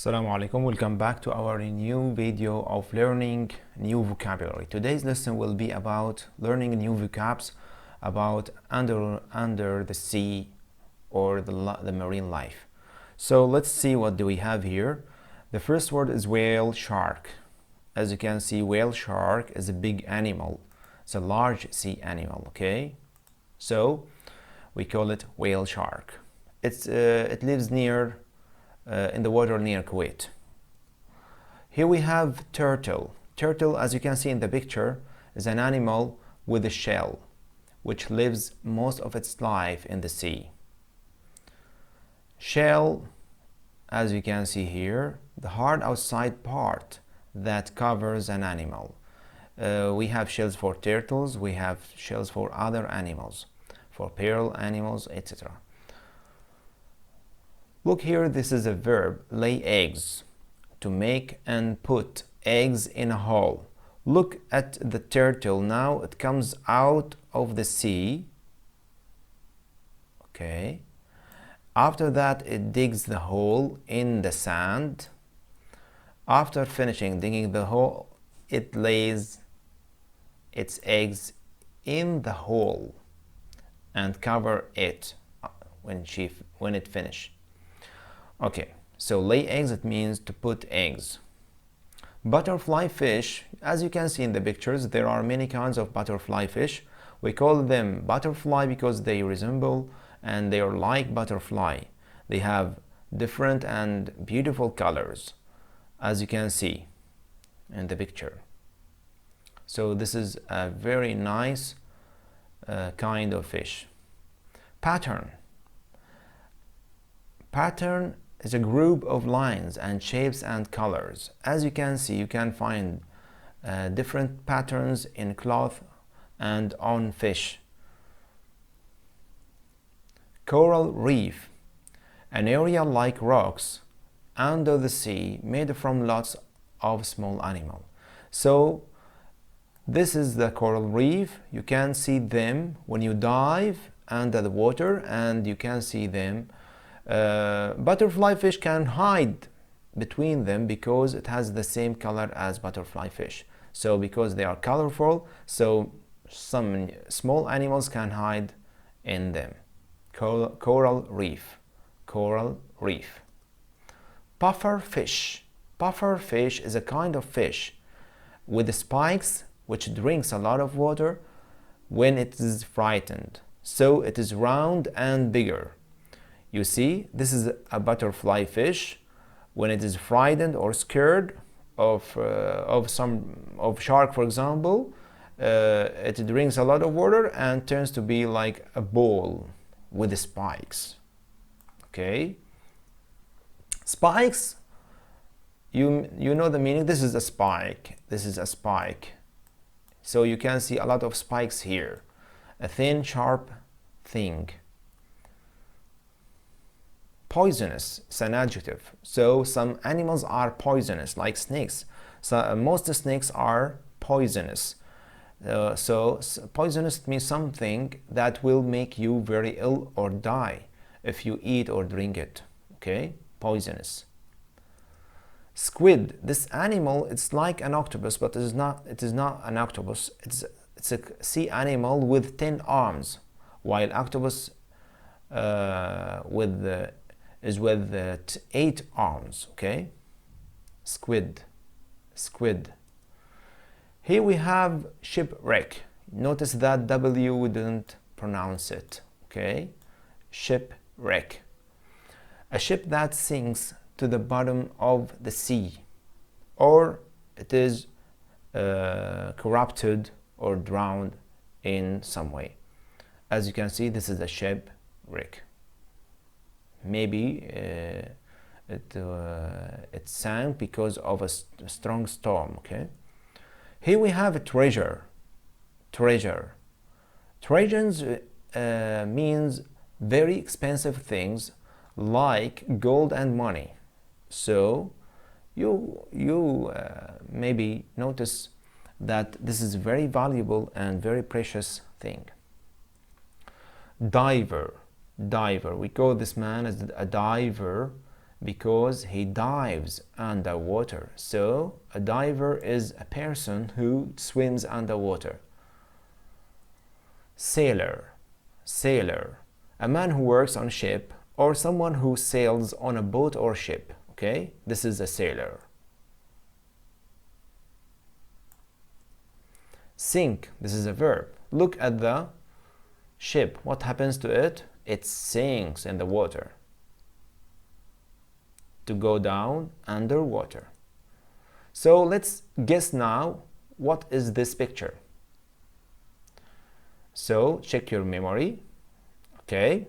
Assalamu alaikum. Welcome back to our new video of learning new vocabulary. Today's lesson will be about learning new vocabs about under the sea or the marine life. So let's see, what do we have here. The first word is whale shark. As you can see, whale shark is a big animal. It's a large sea animal, okay? So we call it whale shark. It lives near in the water near Kuwait. Here we have turtle. Turtle, as you can see in the picture, is an animal with a shell which lives most of its life in the sea. Shell, as you can see here, the hard outside part that covers an animal. We have shells for turtles, we have shells for other animals, for pearl animals, etc. Look here, this is a verb, lay eggs, to make and put eggs in a hole. Look at the turtle now, it comes out of the sea. Okay. After that, it digs the hole in the sand. After finishing digging the hole, it lays its eggs in the hole and cover it when it finishes. Okay, so lay eggs, it means to put eggs. Butterfly fish, as you can see in the pictures, there are many kinds of butterfly fish. We call them butterfly because they resemble and they are like butterfly. They have different and beautiful colors, as you can see in the picture. So this is a very nice kind of fish. Pattern. Pattern is a group of lines and shapes and colors. As you can see, you can find different patterns in cloth and on fish. Coral reef, an area like rocks under the sea made from lots of small animals. So this is the coral reef. You can see them when you dive under the water, and you can see them. Butterfly fish can hide between them because it has the same color as butterfly fish. So because they are colorful, so some small animals can hide in them. Coral reef. Coral reef. Puffer fish. Puffer fish is a kind of fish with spikes which drinks a lot of water when it is frightened. So it is round and bigger. You see, this is a butterfly fish. When it is frightened or scared of shark, for example, it drinks a lot of water and turns to be like a ball with the spikes. Okay. Spikes, you know the meaning. This is a spike. This is a spike. So you can see a lot of spikes here. A thin, sharp thing. Poisonous is an adjective. So some animals are poisonous, like snakes. So most snakes are poisonous. So poisonous means something that will make you very ill or die if you eat or drink it. Okay, poisonous. Squid, this animal, it's like an octopus, but it is not an octopus. It's a sea animal with 10 arms, while octopus is with 8 arms. Okay. Squid. Here we have shipwreck. Notice that W, we didn't pronounce it. Okay. Shipwreck, a ship that sinks to the bottom of the sea, or it is corrupted or drowned in some way. As you can see, this is a shipwreck. Maybe it sank because of a strong storm. Okay. Here we have a treasure. Treasures means very expensive things like gold and money. So you maybe notice that this is very valuable and very precious thing. Diver. We call this man as a diver. because he dives underwater. So a diver is a person who swims underwater. Sailor, sailor, a man who works on a ship or someone who sails on a boat or ship. Okay, this is a sailor. Sink, this is a verb. Look at the ship. What happens to it? It sinks in the water. To go down underwater. So let's guess now, what is this picture? So check your memory. Okay,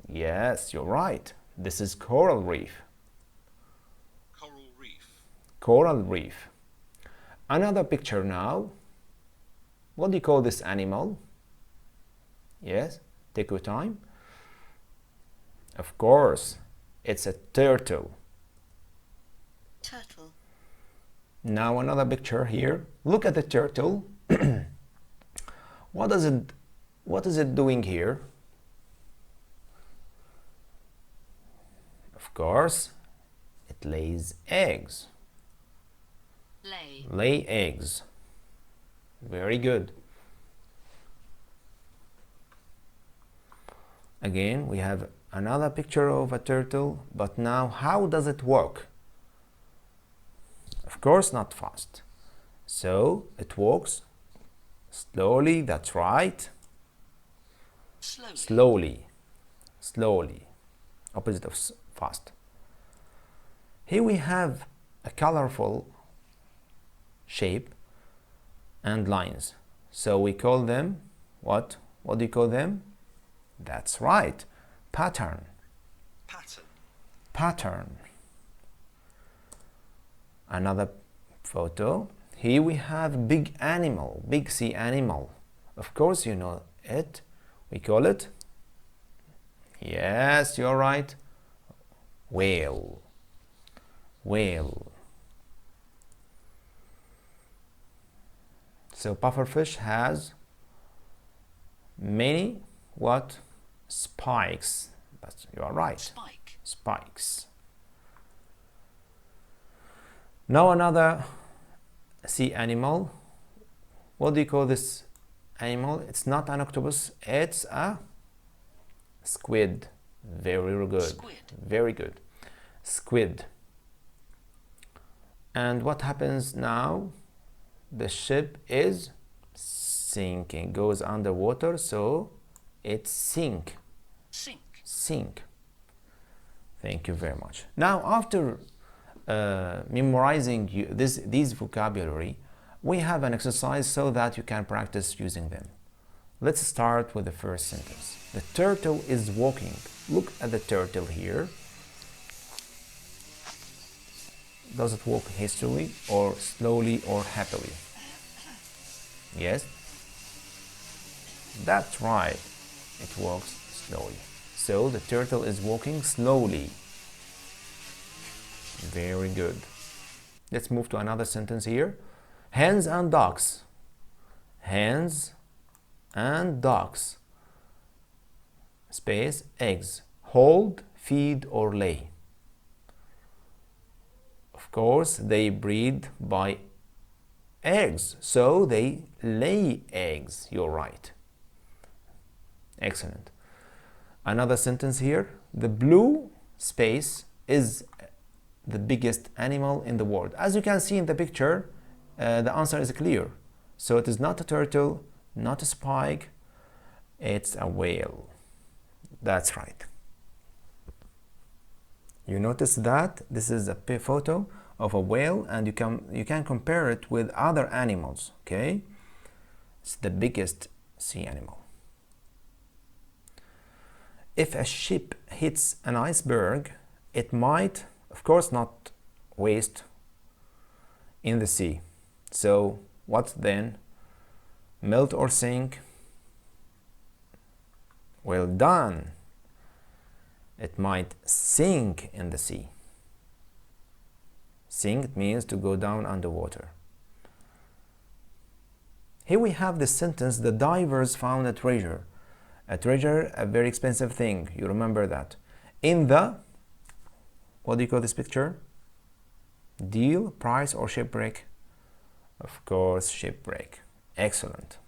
yes, you're right. This is coral reef. Coral reef. Coral reef. Another picture now. What do you call this animal? Yes, take your time. Of course, it's a turtle. Turtle. Now another picture here. Look at the turtle. What is it doing here? Of course, it lays eggs. Lay eggs. Very good. Again, we have another picture of a turtle, but now how does it walk? Of course, not fast. So it walks slowly, that's right. Slowly. Slowly. Opposite of fast. Here we have a colorful shape and lines. So we call them what? What do you call them? That's right. Pattern. Pattern. Pattern. Another photo. Here we have big animal, big sea animal. Of course you know it. We call it, yes, you're right, whale. Whale. So pufferfish has many what? Spikes. But you are right. Spike. Spikes. Now another sea animal. What do you call this animal? It's not an octopus, it's a squid. Very good. Squid. Very good. Squid. And what happens now? The ship is sinking, goes underwater, so it sink. Sink. Thank you very much. Now after memorizing these vocabulary, we have an exercise so that you can practice using them. Let's start with the first sentence. The turtle is walking. Look at the turtle here. Does it walk hastily or slowly or happily? Yes? That's right. It walks slowly. So the turtle is walking slowly. Very good. Let's move to another sentence here. Hens and ducks. Hens and ducks. Space, eggs. Hold, feed or lay. Of course, they breed by eggs, so they lay eggs. You're right. Excellent. Another sentence here. The blue space is the biggest animal in the world. As you can see in the picture, the answer is clear. So it is not a turtle, not a spike, it's a whale. That's right. You notice that this is a photo of a whale, and you can compare it with other animals. Okay, it's the biggest sea animal. If a ship hits an iceberg, it might, of course, not waste in the sea. So what then? Melt or sink? Well done. It might sink in the sea. Sink means to go down underwater. Here we have the sentence, the divers found a treasure. A treasure, a very expensive thing. You remember that. In the What do you call this picture? Deal, price, or shipwreck? Of course, shipwreck. Excellent.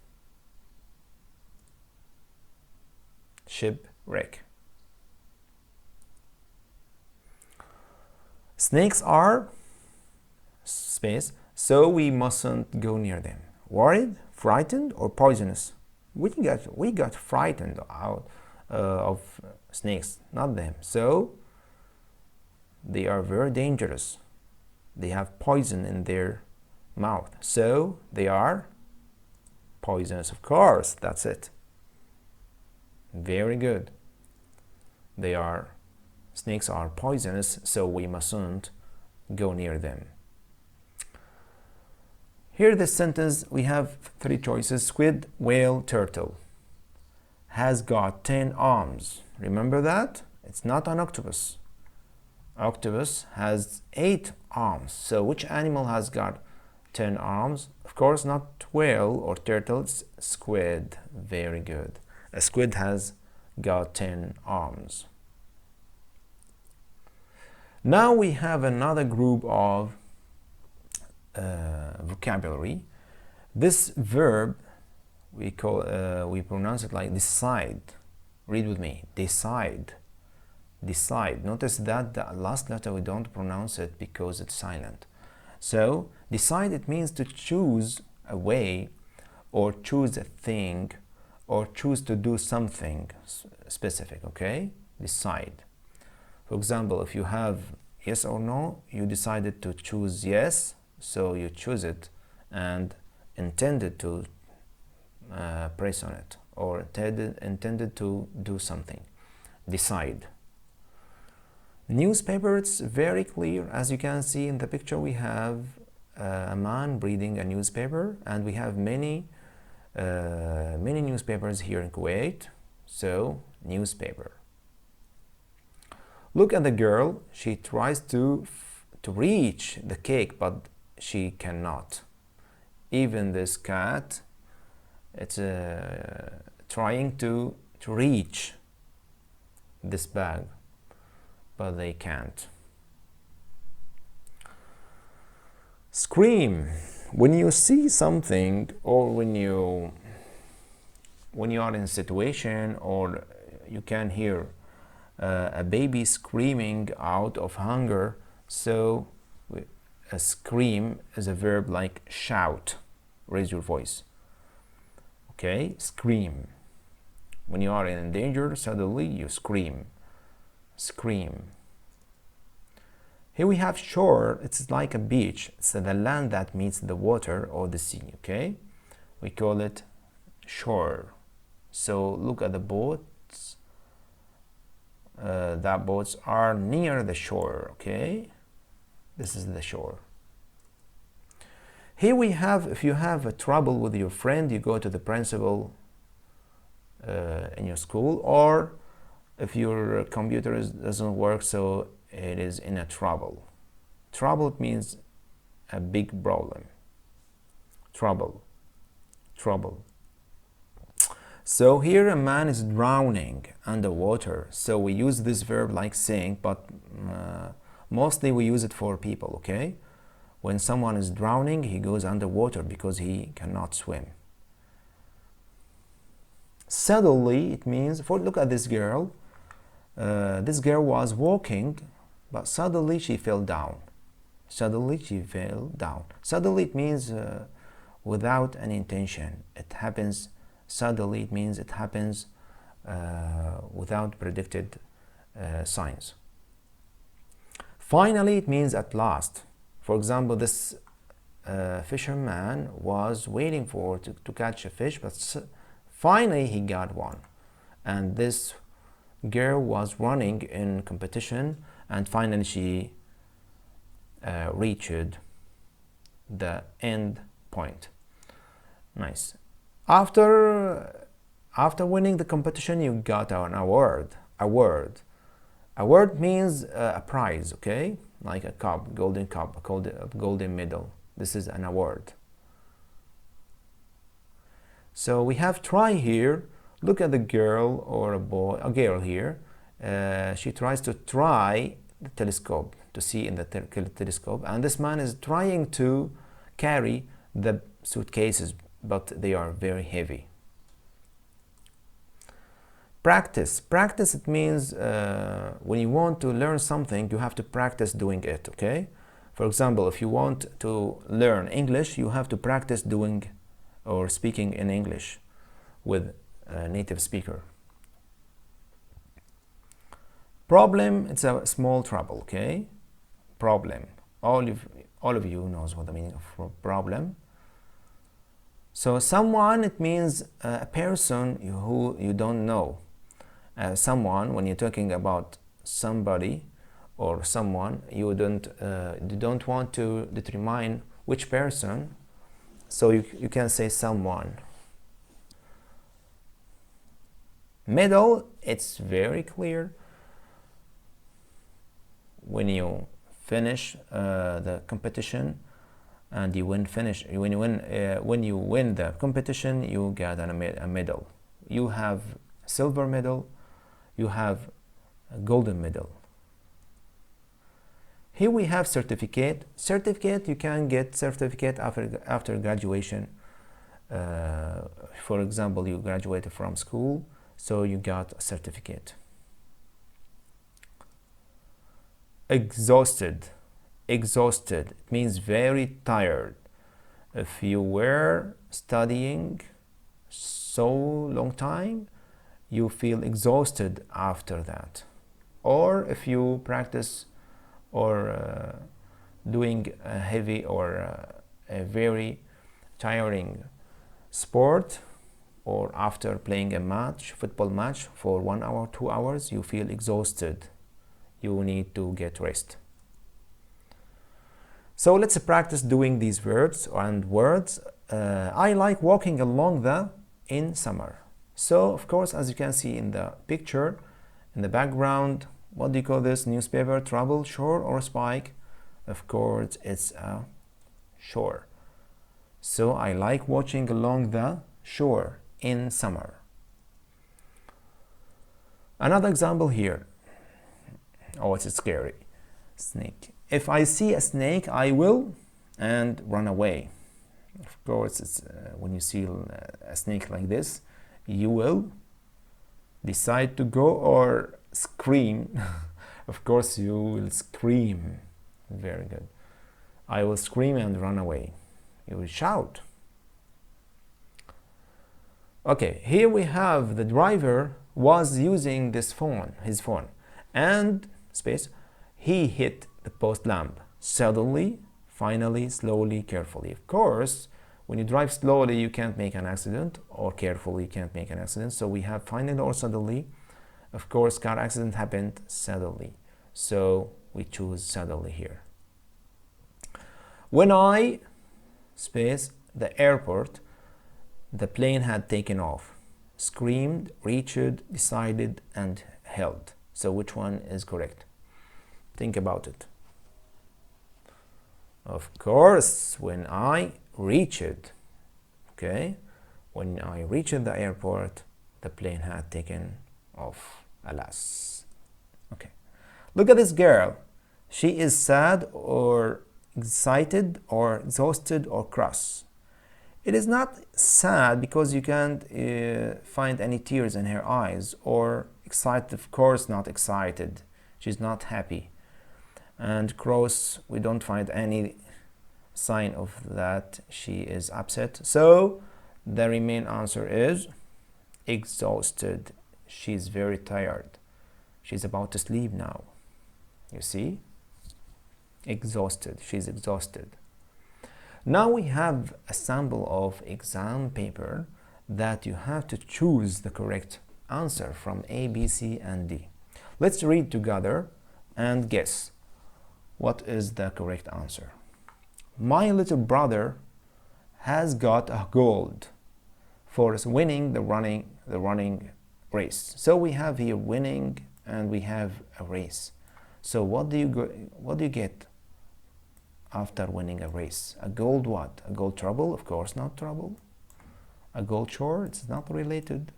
Shipwreck. Snakes are space, so we mustn't go near them. Worried, frightened, or poisonous? We got frightened out of snakes, not them. So they are very dangerous. They have poison in their mouth, so they are poisonous. Of course, that's it. Very good. Snakes are poisonous, so we mustn't go near them. Here this sentence, we have three choices. Squid, whale, turtle. Has got 10 arms. Remember that? It's not an octopus. Octopus has 8 arms. So which animal has got 10 arms? Of course, not whale or turtle, it's squid. Very good. A squid has got 10 arms. Now we have another group of vocabulary. This verb, we pronounce it like decide. Read with me. Decide. Decide. Notice that the last letter we don't pronounce it because it's silent. So decide, it means to choose a way, or choose a thing, or choose to do something specific. Okay? Decide. For example, if you have yes or no, you decided to choose yes, so you choose it and intended to press on it, or intended to do something. Decide. Newspaper, it's very clear. As you can see in the picture, we have a man reading a newspaper, and we have many newspapers here in Kuwait. So newspaper. Look at the girl. She tries to reach the cake, but she cannot. Even this cat, it's trying to reach this bag, but they can't. Scream. When you see something, or when you are in a situation, or you can hear a baby screaming out of hunger, so a scream is a verb like shout, raise your voice. Okay, scream. When you are in danger, suddenly you scream. Scream. Here we have shore. It's like a beach. It's the land that meets the water or the sea. Okay, we call it shore. So look at the boats. That boats are near the shore. Okay, this is the shore. Here we have, if you have a trouble with your friend, you go to the principal in your school, or if your computer doesn't work, so it is in a trouble. Trouble means a big problem. Trouble. Trouble. So here a man is drowning underwater. So we use this verb like sink, but mostly we use it for people, okay? When someone is drowning, he goes underwater because he cannot swim. Suddenly, it means, look at this girl. This girl was walking, but suddenly she fell down. Suddenly she fell down. Suddenly it means without an intention. It happens suddenly. It means it happens without predicted signs. Finally, it means at last. For example, this fisherman was waiting to catch a fish, but finally he got one. And this girl was running in competition, and finally she reached the end point. Nice. After winning the competition, you got an award. Award means a prize, okay? Like a cup, golden cup, a golden medal. This is an award. So we have try here. Look at the girl or a boy, a girl here. She tries to try the telescope, to see in the telescope, and this man is trying to carry the suitcases, but they are very heavy. Practice. Practice, it means when you want to learn something, you have to practice doing it, okay? For example, if you want to learn English, you have to practice doing or speaking in English with a native speaker. Problem, it's a small trouble, okay? Problem. All of you knows what the meaning of problem. So someone, it means a person who you don't know. Someone, when you're talking about somebody or someone, you don't want to determine which person, so you can say someone. Medal, it's very clear. When you finish the competition and you when you win the competition, you get a medal. You have silver medal, you have a golden medal. Here we have certificate. Certificate, you can get certificate after graduation. For example, you graduated from school, so you got a certificate. Exhausted. Exhausted, it means very tired. If you were studying so long time, you feel exhausted after that. Or if you practice or doing a heavy or a very tiring sport, or after playing a match, football match for 1 hour, 2 hours, you feel exhausted. You need to get rest. So let's practice doing these verbs and words. I like walking along in summer. So of course, as you can see in the picture, in the background, what do you call this? Newspaper, trouble, shore, or spike? Of course, it's a shore. So I like watching along the shore in summer. Another example here. Oh, it's scary. Snake. If I see a snake, I will and run away. Of course, it's when you see a snake like this, you will decide to go or scream. Of course, you will scream. Very good. I will scream and run away. You will shout. Okay, here we have the driver was using his phone, and space, he hit the post lamp. Suddenly, finally, slowly, carefully. Of course, when you drive slowly, you can't make an accident, or carefully, you can't make an accident. So we have finally or suddenly. Of course, car accident happened suddenly. So we choose suddenly here. When I, space, the airport, the plane had taken off. Screamed, reached, decided, and held. So which one is correct? Think about it. Of course, when I reached, okay, when I reached the airport, the plane had taken off, alas. Okay, look at this girl. She is sad or excited or exhausted or cross. It is not sad because you can't find any tears in her eyes, or excited, of course not excited. She's not happy. And cross, we don't find any sign of that she is upset. So the remaining answer is exhausted. She's very tired. She's about to sleep now. You see? Exhausted. She's exhausted. Now we have a sample of exam paper that you have to choose the correct answer from A, B, C, and D. Let's read together and guess. What is the correct answer? My little brother has got a gold for winning the running race. So we have here winning and we have a race. So what do you get after winning a race? A gold what? A gold trouble? Of course not trouble. A gold chore? It's not related.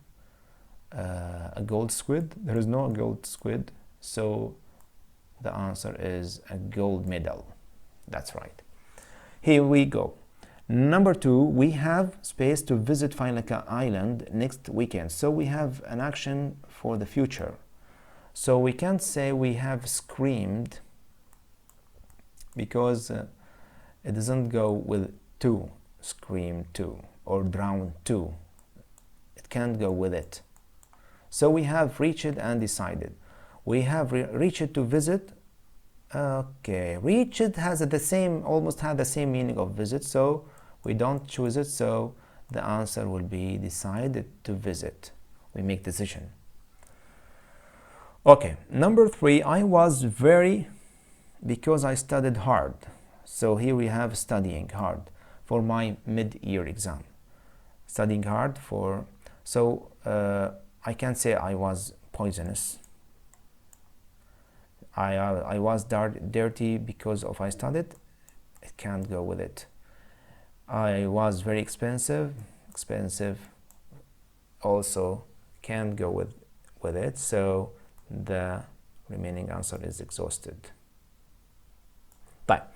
A gold squid? There is no gold squid. So the answer is a gold medal. That's right. Here we go. Number 2, we have space to visit Failaka Island next weekend. So we have an action for the future. So we can't say we have screamed because it doesn't go with to, scream to, or drown to. It can't go with it. So we have reached and decided. We have reached to visit. Okay, reached has the same, almost had the same meaning of visit, so we don't choose it. So the answer will be decided to visit. We make decision. Okay, number 3, I was very, because I studied hard. So here we have studying hard for my mid-year exam. Studying hard for, so I can't say I was poisonous. I was dirty because of I studied. It can't go with it. I was very expensive. Expensive also can't go with it. So the remaining answer is exhausted. But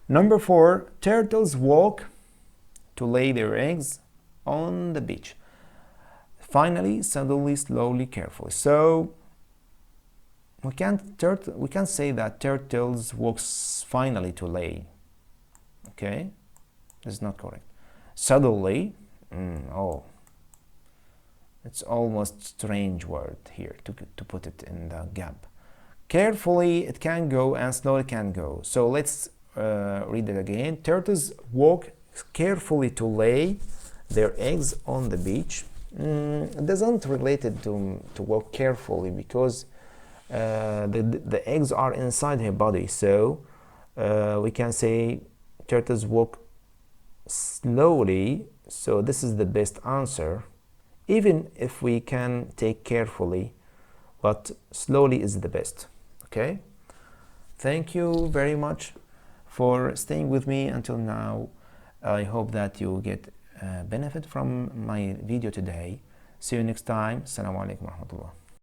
number 4, turtles walk to lay their eggs on the beach. Finally, suddenly, slowly, carefully. So we can't say that turtles walks finally to lay. Okay, this is not correct. Suddenly, oh, it's almost strange word here to put it in the gap. Carefully it can go and slowly can go. So let's read it again. Turtles walk carefully to lay their eggs on the beach. It doesn't relate it to walk carefully because the eggs are inside her body. So we can say turtles walk slowly. So this is the best answer, even if we can take carefully, but slowly is the best. Okay, thank you very much for staying with me until now. I hope that you get benefit from my video today. See you next time. Assalamu alaikum wa rahmatullah.